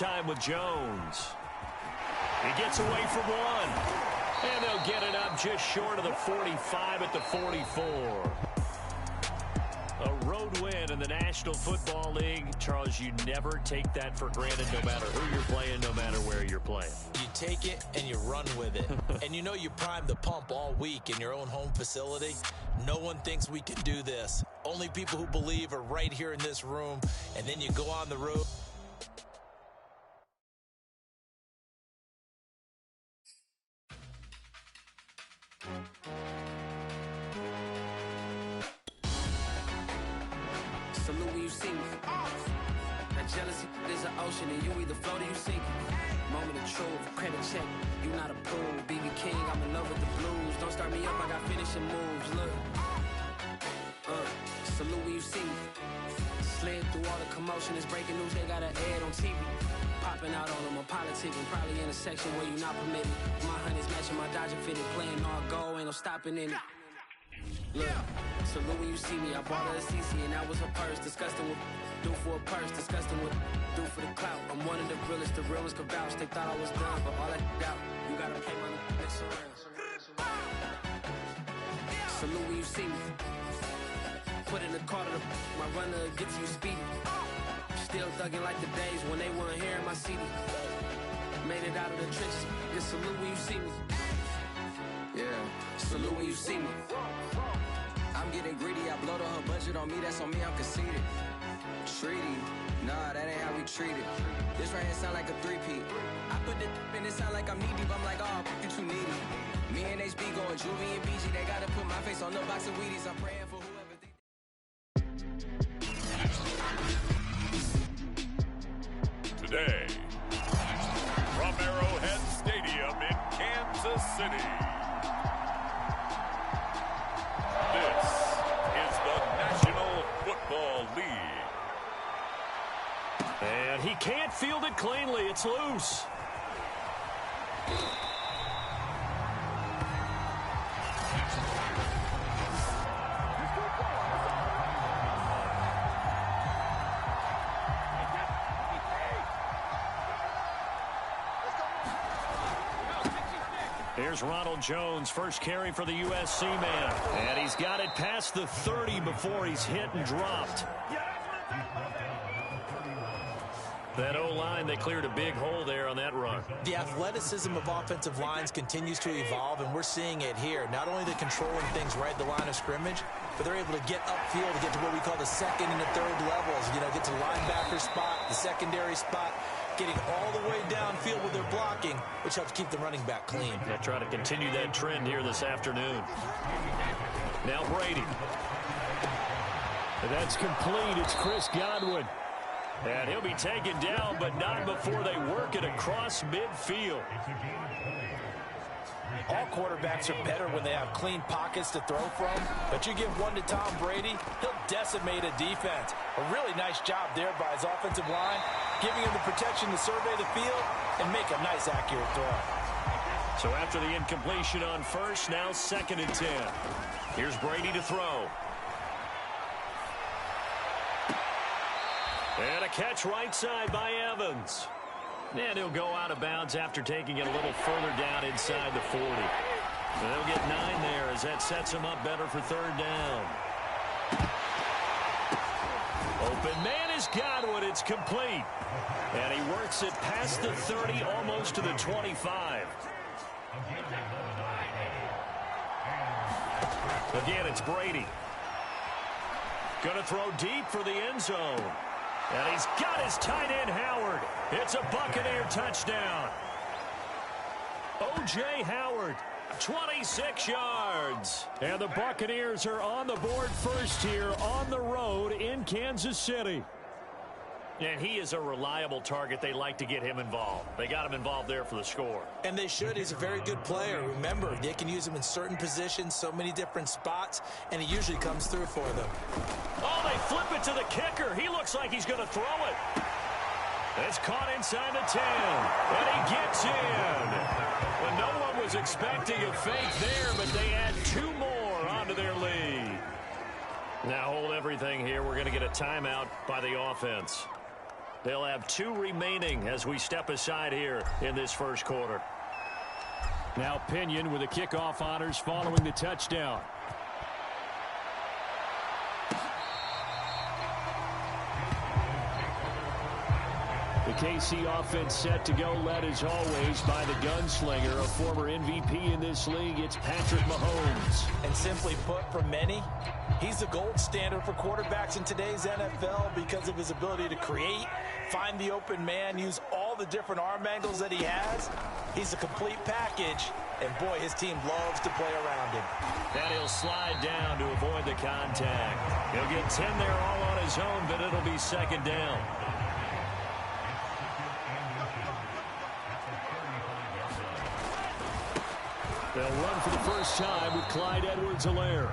Time with Jones. He gets away for one. And they'll get it up just short of the 45 at the 44. A road win in the National Football League. Charles, you never take that for granted no matter who you're playing, no matter where you're playing. You take it and you run with it. And you know you primed the pump all week in your own home facility. No one thinks we can do this. Only people who believe are right here in this room. And then you go on the road. Salute when you see me. That jealousy is an ocean, and you either float or you sink. Moment of truth, credit check. You not approved. BB King, I'm in love with the blues. Don't start me up, I got finishing moves. Look. Salute when you see me. Slid through all the commotion. It's breaking news, they got an ad on TV. Popping out on them, I'm politicking. Probably in a section where you not permitted. My honey's matching my Dodger fitted. Playing all go, ain't no stopping in it. Look, salute when you see me. I bought her a CC and that was her purse. Disgusting with do for a purse. Disgusting with do for the clout. I'm one of the realest could vouch. They thought I was done, but all that out. You gotta pay my next around. Salute when you see me. Put in the car to my runner gets you speedy. Still thugging like the days when they weren't here in my city. Made it out of the trenches. Just salute when you see me. Yeah, salute when you see me. I'm getting greedy, I blowed on her budget on me, that's on me, I'm conceited. Treaty, nah, that ain't how we treat it. This right here sound like a three-peat. I put the in it sound like I'm knee deep, I'm like, oh, you too needy. Me and HB going Juvie and BG, they gotta put my face on the box of Wheaties, I'm praying for whoever they... Today, from Arrowhead Stadium in Kansas City. This is the National Football League. And he can't field it cleanly. It's loose. Here's Ronald Jones, first carry for the USC man. And he's got it past the 30 before he's hit and dropped. That O-line, they cleared a big hole there on that run. The athleticism of offensive lines continues to evolve, and we're seeing it here. Not only the controlling things right at the line of scrimmage, but they're able to get upfield to get to what we call the second and the third levels. You know, get to the linebacker spot, the secondary spot, getting all the way downfield with their blocking, which helps keep the running back clean. Yeah, try to continue that trend here this afternoon. Now Brady. And that's complete. It's Chris Godwin. And he'll be taken down, but not before they work it across midfield. All quarterbacks are better when they have clean pockets to throw from, but you give one to Tom Brady, he'll decimate a defense. A really nice job there by his offensive line, giving him the protection to survey the field and make a nice, accurate throw. So after the incompletion on first, now 2nd and 10. Here's Brady to throw. And a catch right side by Evans. And he'll go out of bounds after taking it a little further down inside the 40. They'll get 9 there as that sets him up better for 3rd down. Open man is Godwin. It's complete. And he works it past the 30, almost to the 25. Again, it's Brady. Gonna throw deep for the end zone. And he's got his tight end, Howard. It's a Buccaneer touchdown. O.J. Howard, 26 yards. And the Buccaneers are on the board first here on the road in Kansas City. And he is a reliable target. They like to get him involved. They got him involved there for the score. And they should. He's a very good player. Remember, they can use him in certain positions, so many different spots, and he usually comes through for them. Oh, they flip it to the kicker. He looks like he's going to throw it. It's caught inside the 10, and he gets in. Well, no one was expecting a fake there, but they add 2 more onto their lead. Now hold everything here. We're going to get a timeout by the offense. They'll have 2 remaining as we step aside here in this first quarter. Now Pinion with the kickoff honors following the touchdown. The KC offense set to go, led as always by the gunslinger, a former MVP in this league. It's Patrick Mahomes. And simply put, for many, he's the gold standard for quarterbacks in today's NFL because of his ability to create, find the open man, use all the different arm angles that he has. He's a complete package, and boy, his team loves to play around him. And he'll slide down to avoid the contact. He'll get 10 there all on his own, but it'll be second down. They'll run for the first time with Clyde Edwards-Helaire.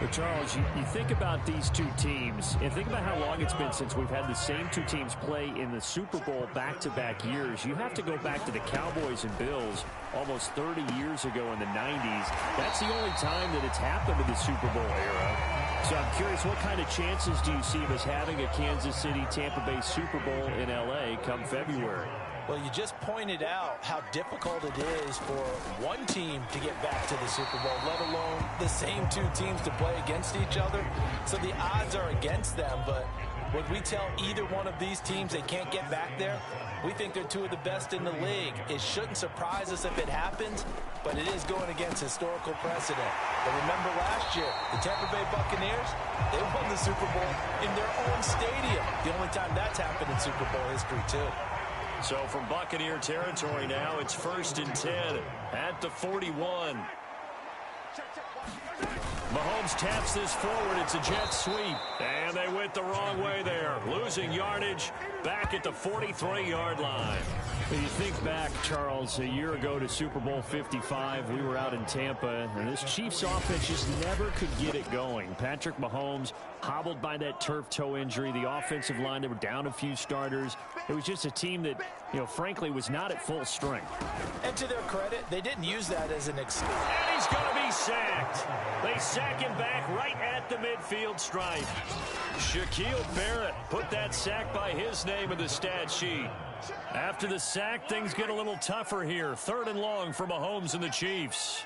But Charles, you think about these two teams, and think about how long it's been since we've had the same two teams play in the Super Bowl back-to-back years. You have to go back to the Cowboys and Bills almost 30 years ago in the 90s. That's the only time that it's happened in the Super Bowl era. So I'm curious, what kind of chances do you see of us having a Kansas City-Tampa Bay Super Bowl in L.A. come February? Well, you just pointed out how difficult it is for one team to get back to the Super Bowl, let alone the same two teams to play against each other. So the odds are against them, but would we tell either one of these teams they can't get back there? We think they're two of the best in the league. It shouldn't surprise us if it happens, but it is going against historical precedent. But remember last year, the Tampa Bay Buccaneers, they won the Super Bowl in their own stadium. The only time that's happened in Super Bowl history, too. So from Buccaneer territory now, it's 1st and 10 at the 41. Mahomes taps this forward. It's a jet sweep. And they went the wrong way there. Losing yardage back at the 43-yard line. When you think back, Charles, a year ago to Super Bowl 55, we were out in Tampa, and this Chiefs offense just never could get it going. Patrick Mahomes hobbled by that turf toe injury. The offensive line, they were down a few starters. It was just a team that, frankly, was not at full strength. And to their credit, they didn't use that as an excuse. And he's going to be sacked. They sack him back right at the midfield stripe. Shaquille Barrett put that sack by his name in the stat sheet. After the sack, things get a little tougher here. 3rd and long for Mahomes and the Chiefs.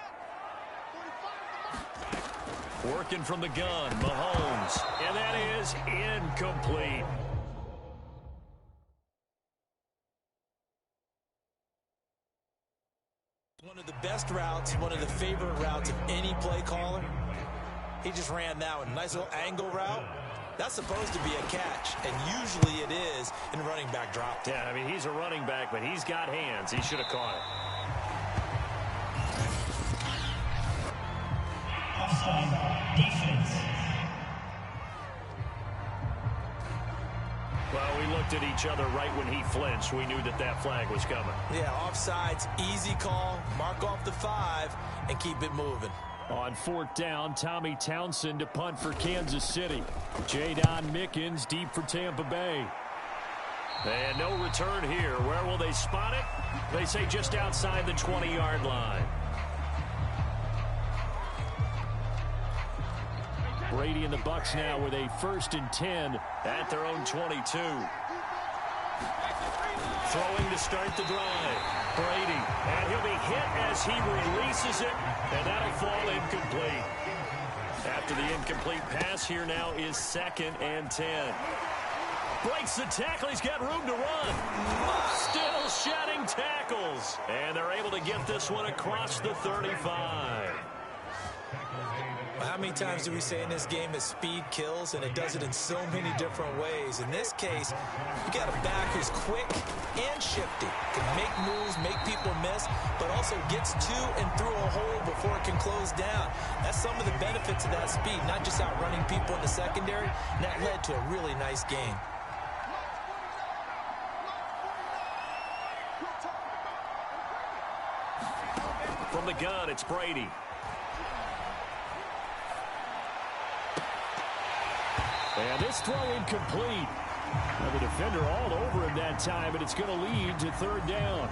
Working from the gun, Mahomes. And that is incomplete. One of the best routes, one of the favorite routes of any play caller. He just ran that one. Nice little angle route. That's supposed to be a catch, and usually it is in running back drop. Yeah, I mean, he's a running back, but he's got hands. He should have caught it. Offside defense. Well, we looked at each other right when he flinched. We knew that that flag was coming. Yeah, offsides, easy call, mark off the 5, and keep it moving. On 4th down, Tommy Townsend to punt for Kansas City. Jadon Mickens deep for Tampa Bay. And no return here. Where will they spot it? They say just outside the 20-yard line. Brady and the Bucs now with a 1st and 10 at their own 22. Throwing to start the drive. Brady, and he'll be hit as he releases it, and that'll fall incomplete. After the incomplete pass, here now is 2nd and 10. Breaks the tackle. He's got room to run. Still shedding tackles. And they're able to get this one across the 35. How many times do we say in this game that speed kills, and it does it in so many different ways? In this case, you got a back who's quick and shifty, can make moves, make people miss, but also gets to and through a hole before it can close down. That's some of the benefits of that speed, not just outrunning people in the secondary, and that led to a really nice game. From the gun, it's Brady. And this throw incomplete. Now the defender all over him that time, and it's going to lead to 3rd down.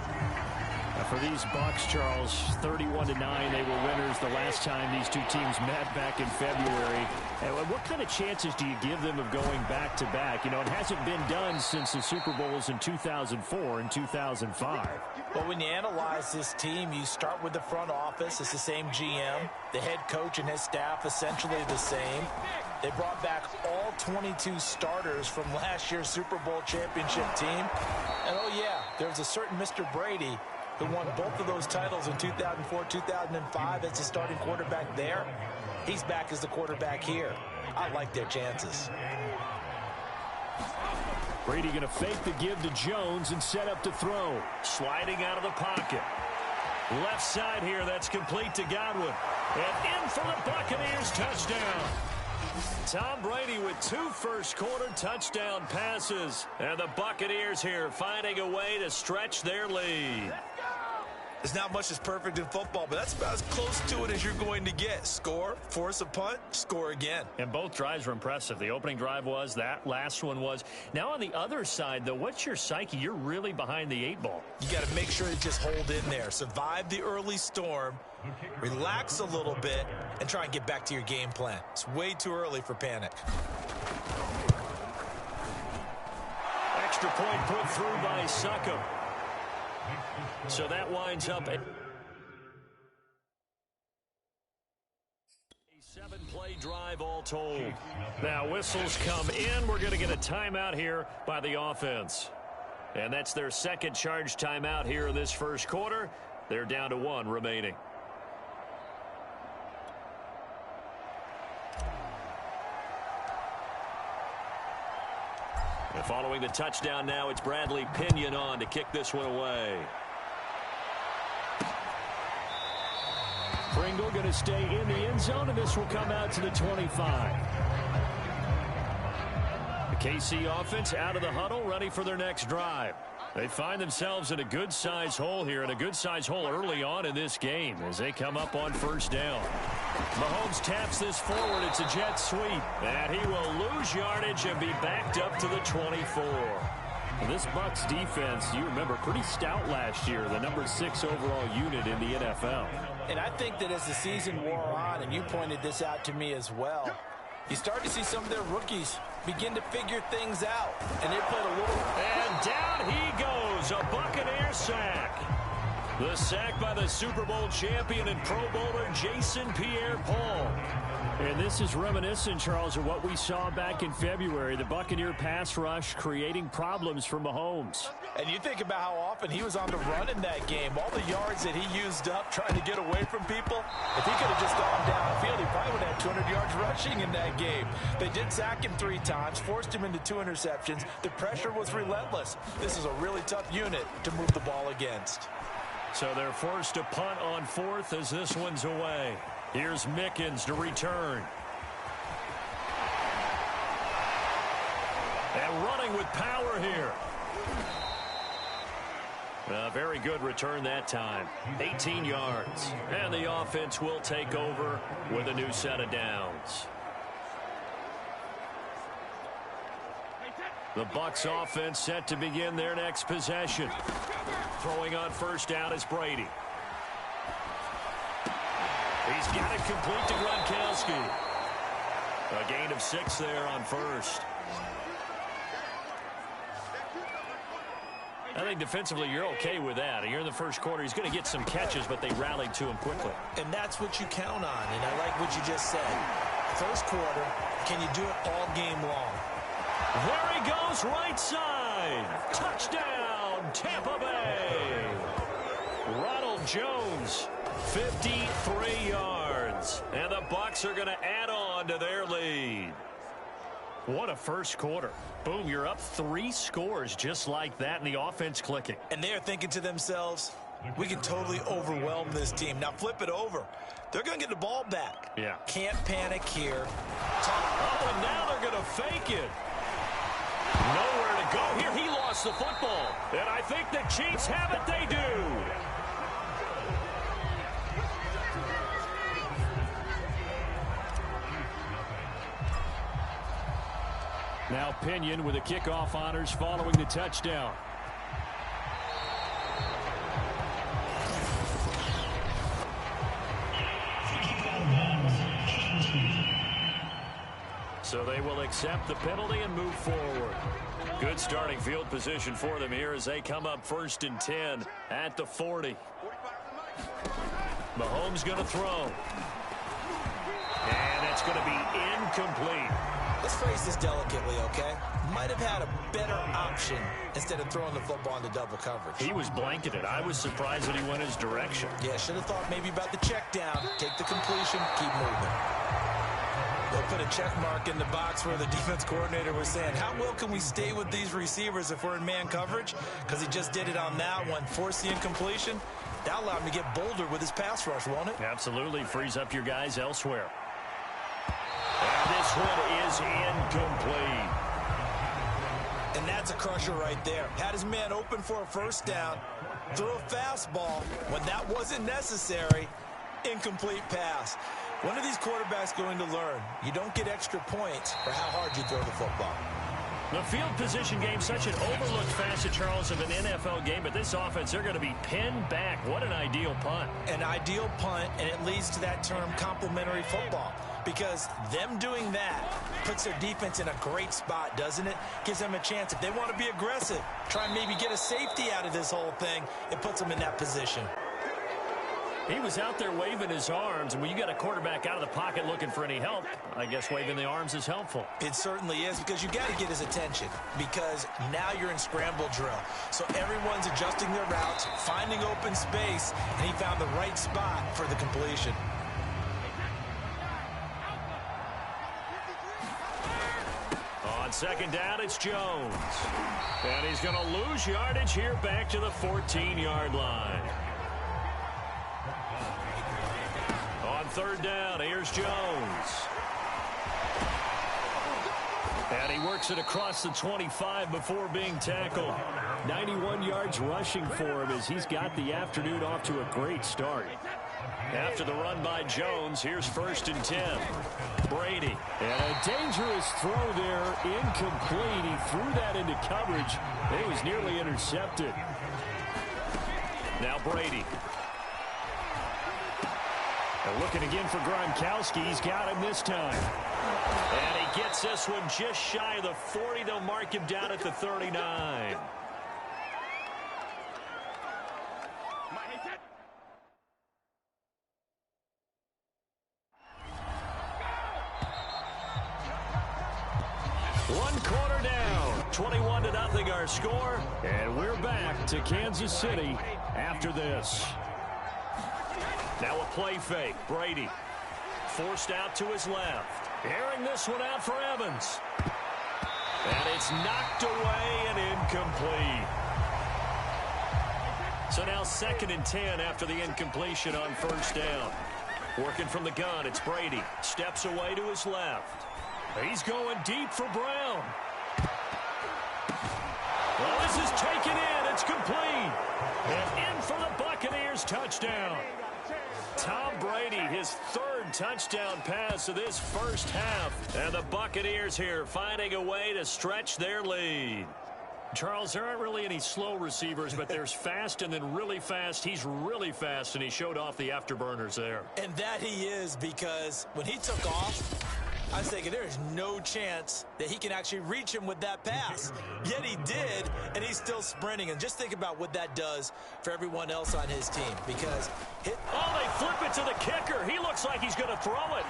For these Bucs, Charles, 31-9, they were winners the last time these two teams met back in February. And what kind of chances do you give them of going back-to-back? You know, it hasn't been done since the Super Bowls in 2004 and 2005. But when you analyze this team, you start with the front office. It's the same GM. The head coach and his staff essentially the same. They brought back all 22 starters from last year's Super Bowl championship team. And, oh, yeah, there's a certain Mr. Brady who won both of those titles in 2004, 2005 as the starting quarterback there. He's back as the quarterback here. I like their chances. Brady going to fake the give to Jones and set up to throw. Sliding out of the pocket. Left side here, that's complete to Godwin. And in for the Buccaneers, touchdown. Tom Brady with 2 first-quarter touchdown passes. And the Buccaneers here finding a way to stretch their lead. There's not much that's perfect in football, but that's about as close to it as you're going to get. Score, force a punt, score again. And both drives were impressive. The opening drive was, that last one was. Now on the other side, though, what's your psyche? You're really behind the 8 ball. You got to make sure to just hold in there. Survive the early storm, relax a little bit, and try and get back to your game plan. It's way too early for panic. Extra point put through by Succop. So that winds up a 7-play drive all told. Now whistles come in. We're going to get a timeout here by the offense. And that's their second charge timeout here in this first quarter. They're down to 1 remaining. And following the touchdown now, it's Bradley Pinion on to kick this one away. Pringle going to stay in the end zone, and this will come out to the 25. The KC offense out of the huddle, ready for their next drive. They find themselves in a good-sized hole here, and a good-sized hole early on in this game as they come up on first down. Mahomes taps this forward. It's a jet sweep, and he will lose yardage and be backed up to the 24. And this Bucs defense, you remember, pretty stout last year, the number 6 overall unit in the NFL. And I think that as the season wore on, and you pointed this out to me as well, you start to see some of their rookies begin to figure things out. And they played a little... And down he goes, a Buccaneer sack. The sack by the Super Bowl champion and Pro Bowler Jason Pierre-Paul. And this is reminiscent, Charles, of what we saw back in February. The Buccaneer pass rush creating problems for Mahomes. And you think about how often he was on the run in that game. All the yards that he used up trying to get away from people. If he could have just gone downfield, he probably would have had 200 yards rushing in that game. They did sack him 3 times, forced him into 2 interceptions. The pressure was relentless. This is a really tough unit to move the ball against. So they're forced to punt on 4th as this one's away. Here's Mickens to return. And running with power here. A very good return that time. 18 yards. And the offense will take over with a new set of downs. The Bucs offense set to begin their next possession. Throwing on first down is Brady. He's got it complete to Gronkowski. A gain of 6 there on first. I think defensively you're okay with that. You're in the first quarter. He's going to get some catches, but they rallied to him quickly. And that's what you count on, and I like what you just said. First quarter, can you do it all game long? There he goes, right side. Touchdown, Tampa Bay. Ronald Jones, 53 yards. And the Bucs are going to add on to their lead. What a first quarter. Boom, you're up 3 scores just like that, and the offense clicking. And they're thinking to themselves, we can totally overwhelm this team. Now flip it over. They're going to get the ball back. Yeah. Can't panic here. Oh, and now they're going to fake it. Nowhere to go here. He lost the football. And I think the Chiefs have it. They do. Now Pinion with the kickoff honors following the touchdown. So they will accept the penalty and move forward. Good starting field position for them here as they come up 1st and 10 at the 40. Mahomes going to throw. And it's going to be incomplete. Let's phrase this delicately, okay? Might have had a better option instead of throwing the football into double coverage. He was blanketed. I was surprised that he went his direction. Yeah, should have thought maybe about the check down. Take the completion, keep moving. They'll put a check mark in the box where the defense coordinator was saying, how well can we stay with these receivers if we're in man coverage? Because he just did it on that one, forced the incompletion. That allowed him to get bolder with his pass rush, won't it? Absolutely. Frees up your guys elsewhere. And this one is incomplete. And that's a crusher right there. Had his man open for a first down, threw a fastball when that wasn't necessary, incomplete pass. When are these quarterbacks going to learn? You don't get extra points for how hard you throw the football. The field position game, such an overlooked facet, Charles, of an NFL game, but this offense, they're going to be pinned back. What an ideal punt. An ideal punt, and it leads to that term complementary football, because them doing that puts their defense in a great spot, doesn't it? Gives them a chance. If they want to be aggressive, try and maybe get a safety out of this whole thing, it puts them in that position. He was out there waving his arms, and when you got a quarterback out of the pocket looking for any help, I guess waving the arms is helpful. It certainly is, because you got to get his attention, because now you're in scramble drill. So everyone's adjusting their routes, finding open space, and he found the right spot for the completion. On 2nd down, it's Jones. And he's going to lose yardage here back to the 14-yard line. On 3rd down, here's Jones. And he works it across the 25 before being tackled. 91 yards rushing for him as he's got the afternoon off to a great start. After the run by Jones, here's 1st and 10. Brady. And a dangerous throw there, incomplete. He threw that into coverage. It was nearly intercepted. Now Brady. And looking again for Gronkowski. He's got him this time. And he gets this one just shy of the 40. They'll mark him down at the 39. One quarter down. 21-0 our score. And we're back to Kansas City after this. Now a play fake. Brady forced out to his left. Airing this one out for Evans. And it's knocked away and incomplete. So now 2nd and 10 after the incompletion on 1st down. Working from the gun, it's Brady. Steps away to his left. He's going deep for Brown. Well, this is taken in. It's complete. And in for the Buccaneers touchdown. Tom Brady, his 3rd touchdown pass of this first half. And the Buccaneers here finding a way to stretch their lead. Charles, there aren't really any slow receivers, but there's fast and then really fast. He's really fast, and he showed off the afterburners there. And that he is, because when he took off, I was thinking there is no chance that he can actually reach him with that pass. Yet he did, and he's still sprinting. And just think about what that does for everyone else on his team. Because oh, they flip it to the kicker. He looks like he's going to throw it.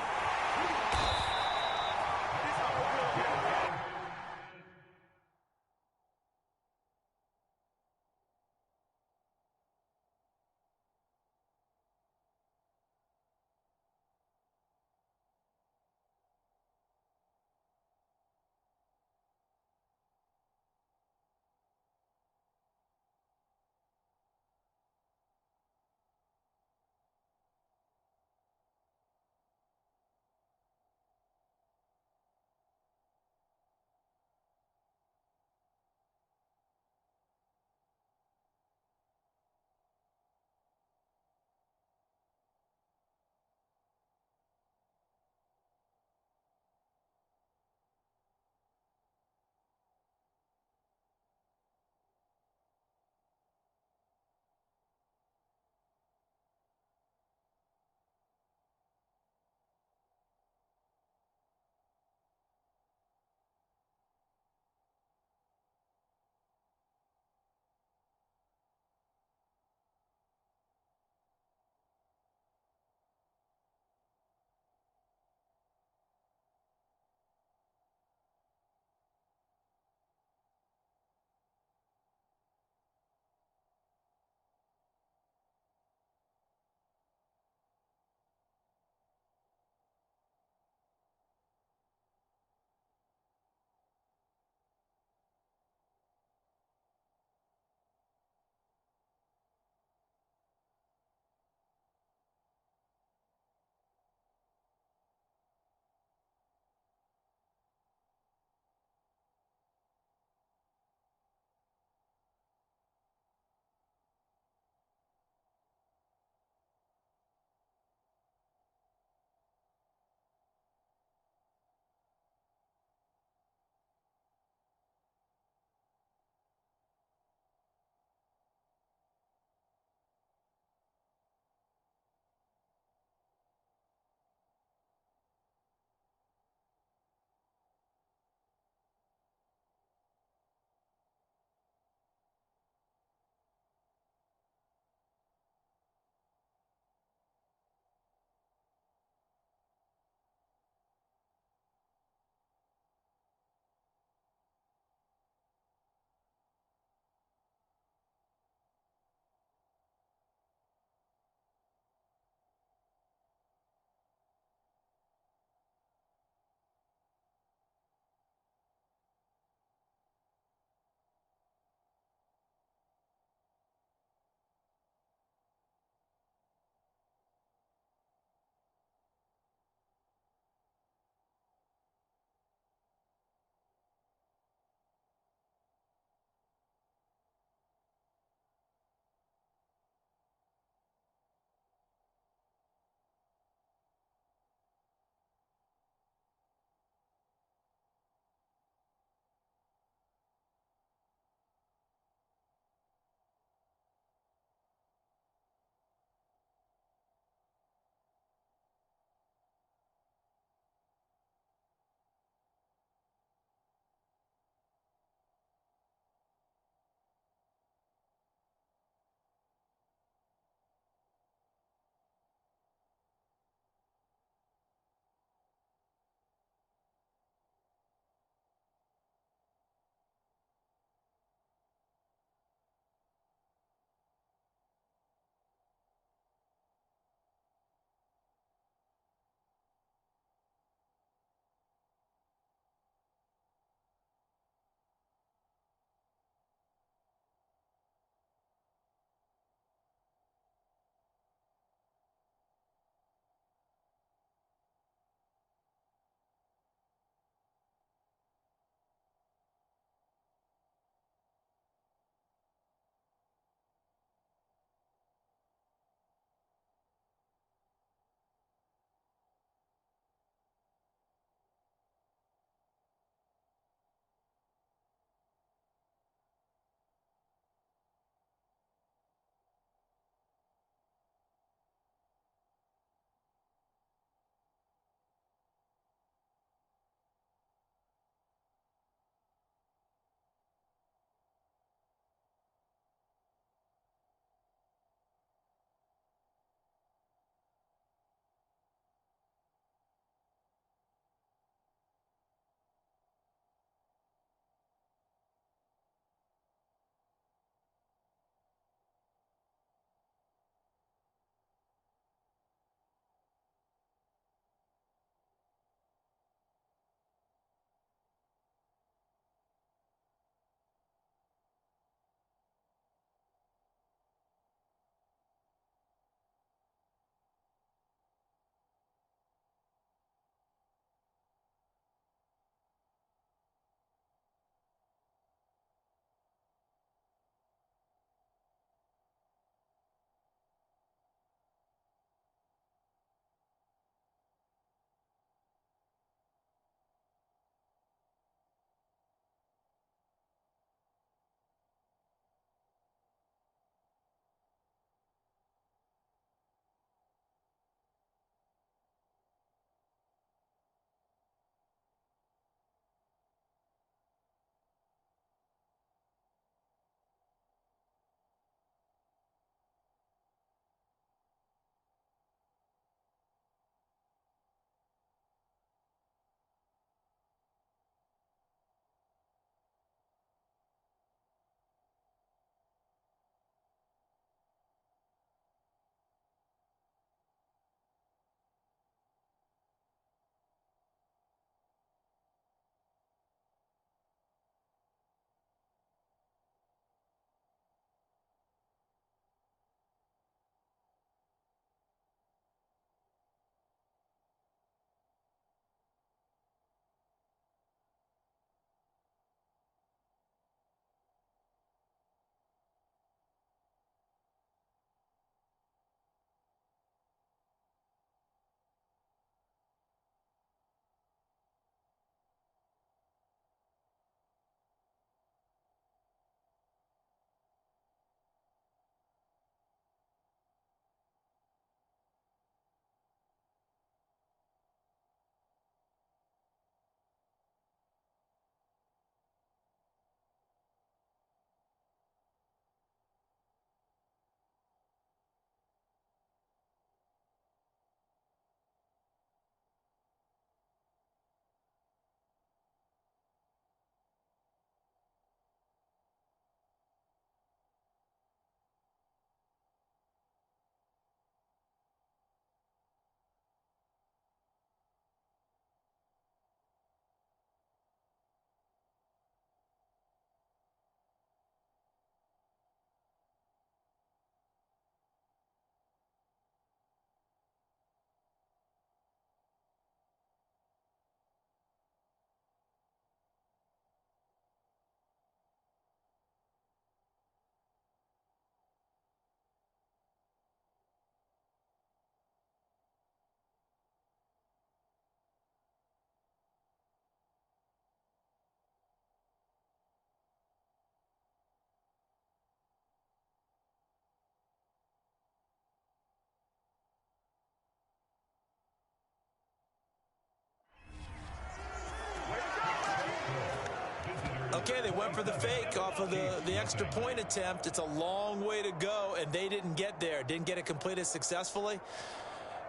Okay, they went for the fake off of the extra point attempt. It's a long way to go, and they didn't get there. Didn't get it completed successfully.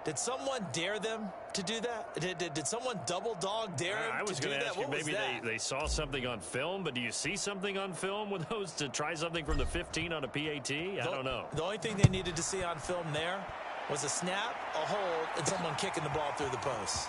Did someone dare them to do that? Did someone double dog dare them to do that? I was going to ask you, maybe they saw something on film, but do you see something on film with those to try something from the 15 on a PAT? I don't know. The only thing they needed to see on film there was a snap, a hold, and someone kicking the ball through the post.